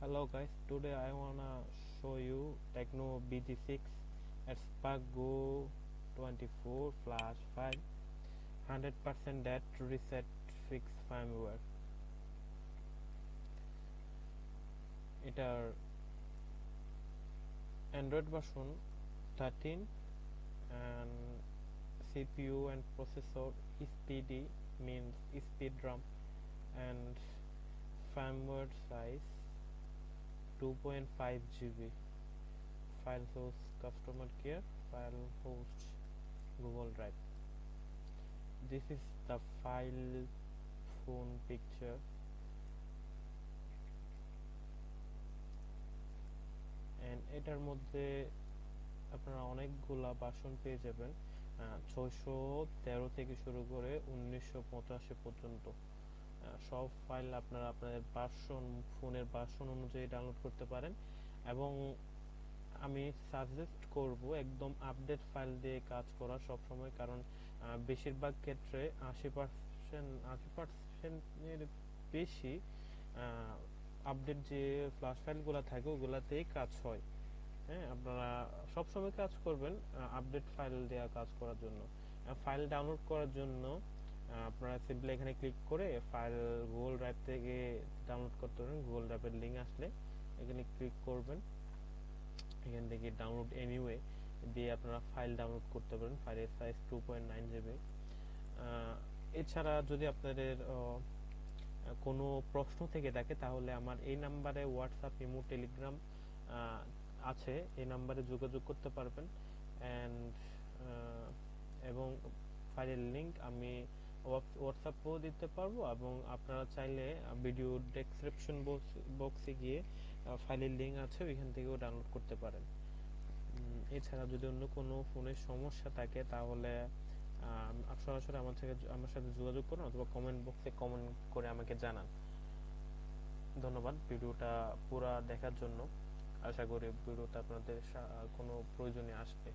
Hello guys, today I wanna show you Tecno BG6 at Spark Go 24 Flash 5 100% dead reset fix firmware. এটার Android version 13 and CPU and processor SPD means speed RAM and firmware size 2.5 GB. File host customer care, file host Google Drive. This is the file phone picture and এটার মধ্যে আপনারা অনেকগুলা version পেয়ে যাবেন 613 থেকে শুরু করে 1985 পর্যন্ত সব ফাইল আপনারা আপনাদের ভার্সন ফোনের ভার্সন অনুযায়ী ডাউনলোড করতে পারেন এবং আমি সাজেস্ট করব একদম আপডেট ফাইল দিয়ে কাজ করা সব সময়, কারণ বেশিরভাগ ক্ষেত্রে 80% এর বেশি আপডেট যে ফ্ল্যাশ ফাইলগুলো থাকে ওগুলাতেই কাজ হয়। হ্যাঁ, আপনারা সব সময় কাজ করবেন আপডেট ফাইল দেওয়া কাজ করার জন্য। ফাইল ডাউনলোড করার জন্য আপনারা সিম্পলি এখানে ক্লিক করে ফাইল গুগল ড্রাইভ থেকে ডাউনলোড করতে পারেন। গুগল ড্রাইভের লিংক আসলে এখানে ক্লিক করবেন, এখান থেকে ডাউনলোড এনিওয়ে দিয়ে আপনারা ফাইল ডাউনলোড করতে পারেন। ফাইলের সাইজ 2.9 জিবি। এছাড়া যদি আপনাদের কোনো প্রশ্ন থেকে থাকে তাহলে আমার এই নাম্বারে হোয়াটসঅ্যাপ, ইমো, টেলিগ্রাম আছে, এই নাম্বারে যোগাযোগ করতে পারবেন। এবং ফাইলের লিংক আমি হোয়াটসঅ্যাপেও দিতে পারবো এবং আপনারা চাইলে ভিডিও ডেসক্রিপশন বক্সে গিয়ে ফাইলের লিংক আছে, ওইখান থেকেও ডাউনলোড করতে পারেন। এছাড়া যদি অন্য কোনো ফোনের সমস্যা থাকে তাহলে সরাসরি আমার সাথে যোগাযোগ করুন অথবা কমেন্ট বক্সে কমেন্ট করে আমাকে জানান। ধন্যবাদ ভিডিওটা পুরো দেখার জন্য। আশা করি ভিডিওটা আপনাদের কোনো প্রয়োজনে আসবে।